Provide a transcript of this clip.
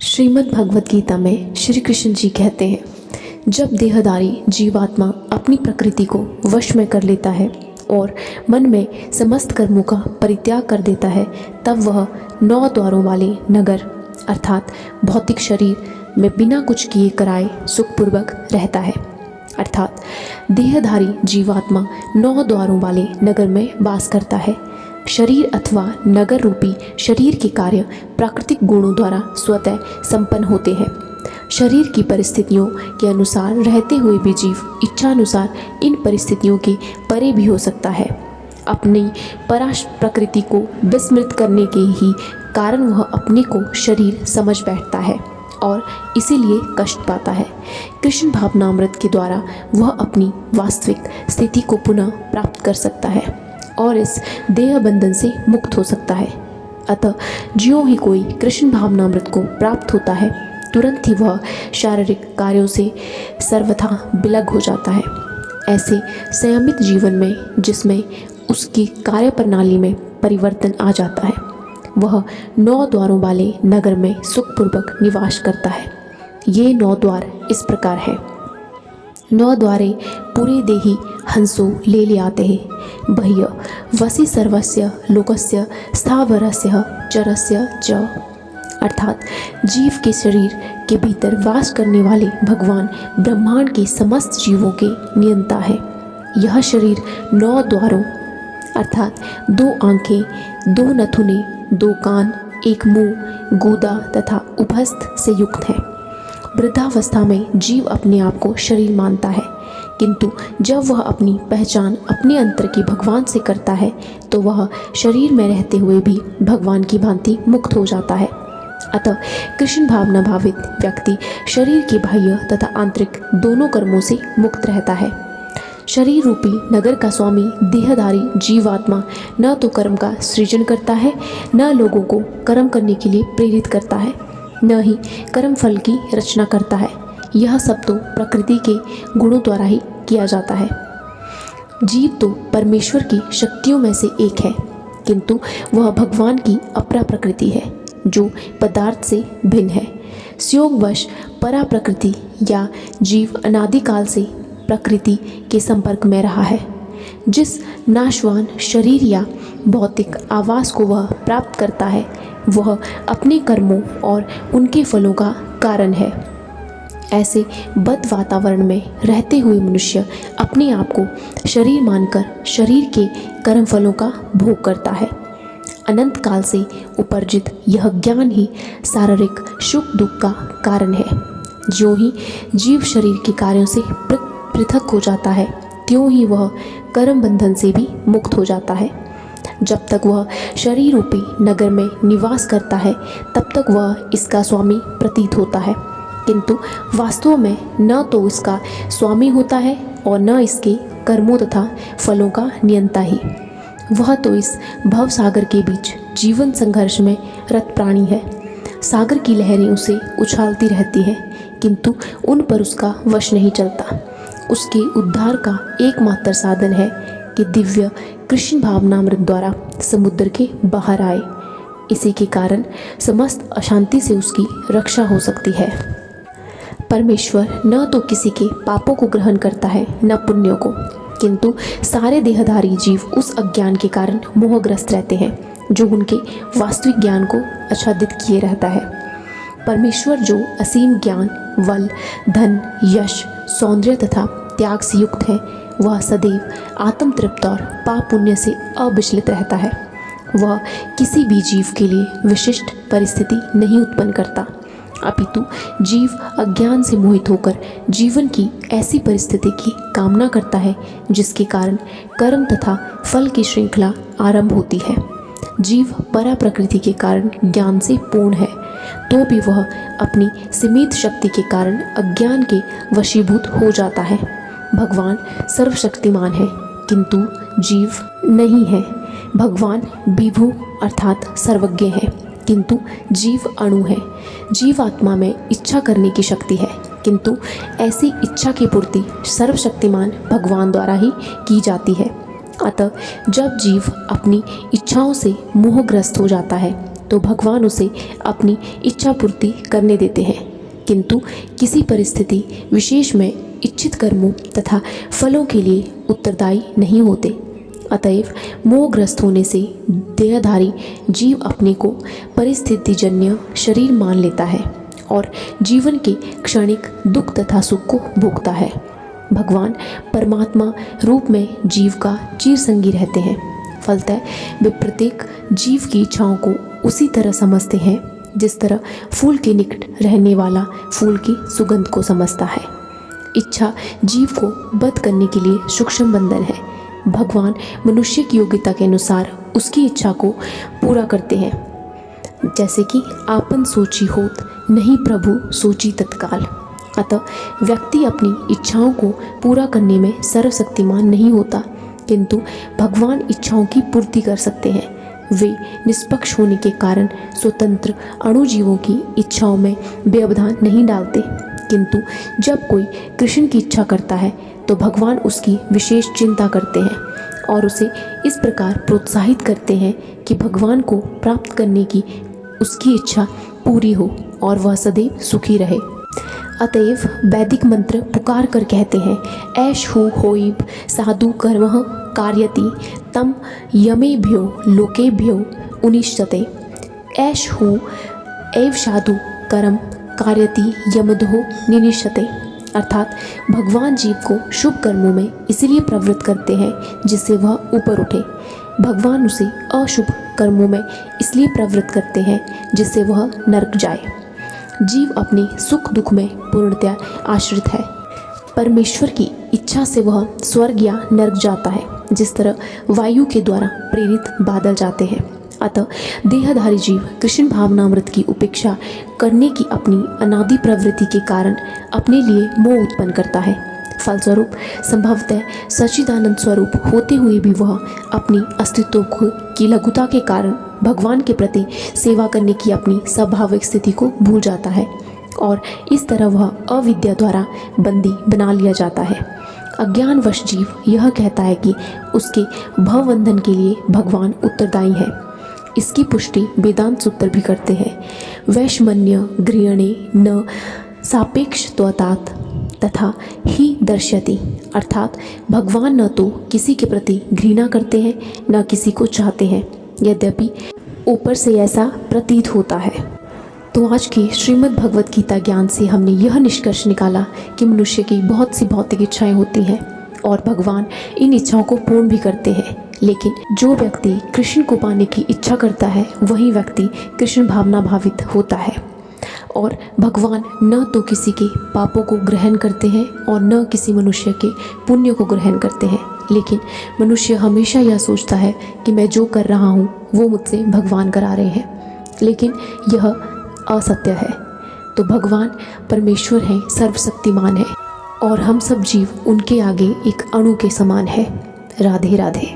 श्रीमद् भगवत गीता में श्री कृष्ण जी कहते हैं, जब देहधारी जीवात्मा अपनी प्रकृति को वश में कर लेता है और मन में समस्त कर्मों का परित्याग कर देता है, तब वह 9 द्वारों वाले नगर अर्थात भौतिक शरीर में बिना कुछ किए कराए सुखपूर्वक रहता है। अर्थात देहधारी जीवात्मा 9 द्वारों वाले नगर में वास करता है। शरीर अथवा नगर रूपी शरीर के कार्य प्राकृतिक गुणों द्वारा स्वतः संपन्न होते हैं। शरीर की परिस्थितियों के अनुसार रहते हुए भी जीव इच्छानुसार इन परिस्थितियों के परे भी हो सकता है। अपनी पराश प्रकृति को विस्मृत करने के ही कारण वह अपने को शरीर समझ बैठता है और इसीलिए कष्ट पाता है। कृष्ण भावनामृत के द्वारा वह अपनी वास्तविक स्थिति को पुनः प्राप्त कर सकता है और इस देह बंधन से मुक्त हो सकता है। अतः ज्यों ही कोई कृष्ण भावनामृत को प्राप्त होता है, तुरंत ही वह शारीरिक कार्यों से सर्वथा विलग हो जाता है। ऐसे संयमित जीवन में जिसमें उसकी कार्य प्रणाली में परिवर्तन आ जाता है, वह 9 द्वारों वाले नगर में सुखपूर्वक निवास करता है। ये 9 द्वार इस प्रकार है। 9 द्वारे पूरे देही हंसो ले आते हैं। बह्य वसी सर्वस्य लोकस्य स्थावरस्य चरस्य च। अर्थात जीव के शरीर के भीतर वास करने वाले भगवान ब्रह्मांड के समस्त जीवों के नियंता है। यह शरीर 9 द्वारों अर्थात 2 आंखें, 2 नथुने, 2 कान, 1 मुंह, गूदा तथा उभस्थ से युक्त है। वृद्धावस्था में जीव अपने आप को शरीर मानता है, किंतु जब वह अपनी पहचान अपने अंतर की भगवान से करता है तो वह शरीर में रहते हुए भी भगवान की भांति मुक्त हो जाता है। अतः कृष्ण भावना भावित व्यक्ति शरीर के बाह्य तथा आंतरिक दोनों कर्मों से मुक्त रहता है। शरीर रूपी नगर का स्वामी देहधारी जीवात्मा न तो कर्म का सृजन करता है, न लोगों को कर्म करने के लिए प्रेरित करता है, न ही कर्म फल की रचना करता है। यह सब तो प्रकृति के गुणों द्वारा ही किया जाता है। जीव तो परमेश्वर की शक्तियों में से एक है, किंतु वह भगवान की अपरा प्रकृति है जो पदार्थ से भिन्न है। संयोगवश परा प्रकृति या जीव अनादिकाल से प्रकृति के संपर्क में रहा है। जिस नाशवान शरीर या भौतिक आवास को वह प्राप्त करता है, वह अपने कर्मों और उनके फलों का कारण है। ऐसे बद्ध वातावरण में रहते हुए मनुष्य अपने आप को शरीर मानकर शरीर के कर्म फलों का भोग करता है। अनंत काल से उपर्जित यह ज्ञान ही शारीरिक सुख दुख का कारण है। ज्यों ही जीव शरीर के कार्यों से पृथक हो जाता है, त्यों ही वह कर्म बंधन से भी मुक्त हो जाता है। जब तक वह शरीर रूपी नगर में निवास करता है, तब तक वह इसका स्वामी प्रतीत होता है, किंतु वास्तव में न तो इसका स्वामी होता है और न इसके कर्मों तथा फलों का नियंता ही। वह तो इस भव सागर के बीच जीवन संघर्ष में रत प्राणी है। सागर की लहरें उसे उछालती रहती हैं, किंतु उन पर उसका वश नहीं चलता। उसके उद्धार का एकमात्र साधन है कि दिव्य कृष्ण भावनामृत द्वारा समुद्र के बाहर आए। इसी के कारण समस्त अशांति से उसकी रक्षा हो सकती है। परमेश्वर न तो किसी के पापों को ग्रहण करता है न पुण्यों को, किंतु सारे देहधारी जीव उस अज्ञान के कारण मोहग्रस्त रहते हैं जो उनके वास्तविक ज्ञान को आच्छादित किए रहता है। परमेश्वर जो असीम ज्ञान, बल, धन, यश, सौंदर्य तथा त्याग से युक्त है, वह सदैव आत्म तृप्त और पाप पुण्य से अविचलित रहता है। वह किसी भी जीव के लिए विशिष्ट परिस्थिति नहीं उत्पन्न करता, अपितु जीव अज्ञान से मोहित होकर जीवन की ऐसी परिस्थिति की कामना करता है जिसके कारण कर्म तथा फल की श्रृंखला आरंभ होती है। जीव परा प्रकृति के कारण ज्ञान से पूर्ण है, तो भी वह अपनी सीमित शक्ति के कारण अज्ञान के वशीभूत हो जाता है। भगवान सर्वशक्तिमान है, किंतु जीव नहीं है। भगवान विभु अर्थात सर्वज्ञ है, किंतु जीव अणु है। जीवात्मा में इच्छा करने की शक्ति है, किंतु ऐसी इच्छा की पूर्ति सर्वशक्तिमान भगवान द्वारा ही की जाती है। अतः जब जीव अपनी इच्छाओं से मोहग्रस्त हो जाता है, तो भगवान उसे अपनी इच्छा पूर्ति करने देते हैं, किंतु किसी परिस्थिति विशेष में इच्छित कर्मों तथा फलों के लिए उत्तरदायी नहीं होते। अतएव मोहग्रस्त होने से देहधारी जीव अपने को परिस्थितिजन्य शरीर मान लेता है और जीवन के क्षणिक दुख तथा सुख को भोगता है। भगवान परमात्मा रूप में जीव का चिरसंगी रहते हैं। फलतः वे प्रत्येक जीव की इच्छाओं को उसी तरह समझते हैं जिस तरह फूल के निकट रहने वाला फूल की सुगंध को समझता है। इच्छा जीव को बद्ध करने के लिए सूक्ष्म बंधन है। भगवान मनुष्य की योग्यता के अनुसार उसकी इच्छा को पूरा करते हैं। जैसे कि आपन सोची होत नहीं प्रभु सोची तत्काल। अतः व्यक्ति अपनी इच्छाओं को पूरा करने में सर्वशक्तिमान नहीं होता, किंतु भगवान इच्छाओं की पूर्ति कर सकते हैं। वे निष्पक्ष होने के कारण स्वतंत्र अणुजीवों की इच्छाओं में व्यवधान नहीं डालते, किंतु जब कोई कृष्ण की इच्छा करता है तो भगवान उसकी विशेष चिंता करते हैं और उसे इस प्रकार प्रोत्साहित करते हैं कि भगवान को प्राप्त करने की उसकी इच्छा पूरी हो और वह सदैव सुखी रहे। अतएव वैदिक मंत्र पुकार कर कहते हैं, ऐश हु होइब साधु कर्मः कार्यति तम यमेभ्यो लोकेभ्यो उनिष्यते। ऐश हु एव साधु कर्म कार्यति यमदो निनिष्यते। अर्थात भगवान जीव को शुभ कर्मों में इसलिए प्रवृत्त करते हैं जिससे वह ऊपर उठे। भगवान उसे अशुभ कर्मों में इसलिए प्रवृत्त करते हैं जिससे वह नरक जाए। जीव अपने सुख दुख में पूर्णतया आश्रित है। परमेश्वर की इच्छा से वह स्वर्ग या नरक जाता है, जिस तरह वायु के द्वारा प्रेरित बादल जाते हैं। अतः देहधारी जीव कृष्ण भावनामृत की उपेक्षा करने की अपनी अनादि प्रवृत्ति के कारण अपने लिए मोह उत्पन्न करता है। फलस्वरूप संभवतः सच्चिदानंद स्वरूप होते हुए भी वह अपनी अस्तित्व की लघुता के कारण भगवान के प्रति सेवा करने की अपनी स्वाभाविक स्थिति को भूल जाता है और इस तरह वह अविद्या द्वारा बंदी बना लिया जाता है। अज्ञानवश जीव यह कहता है कि उसके भवबंधन के लिए भगवान उत्तरदायी है। इसकी पुष्टि वेदांत सूत्र भी करते हैं। वैषमन्य गृहणे न सापेक्षत्वात् तथा ही दर्शति। अर्थात भगवान न तो किसी के प्रति घृणा करते हैं न किसी को चाहते हैं, यद्यपि ऊपर से ऐसा प्रतीत होता है। तो आज की श्रीमद् भगवत गीता ज्ञान से हमने यह निष्कर्ष निकाला कि मनुष्य की बहुत सी भौतिक इच्छाएं होती हैं और भगवान इन इच्छाओं को पूर्ण भी करते हैं, लेकिन जो व्यक्ति कृष्ण को पाने की इच्छा करता है वही व्यक्ति कृष्ण भावना भावित होता है और भगवान न तो किसी के पापों को ग्रहण करते हैं और न किसी मनुष्य के पुण्य को ग्रहण करते हैं, लेकिन मनुष्य हमेशा यह सोचता है कि मैं जो कर रहा हूँ वो मुझसे भगवान करा रहे हैं, लेकिन यह असत्य है। तो भगवान परमेश्वर हैं, सर्वशक्तिमान है और हम सब जीव उनके आगे एक अणु के समान है। राधे राधे।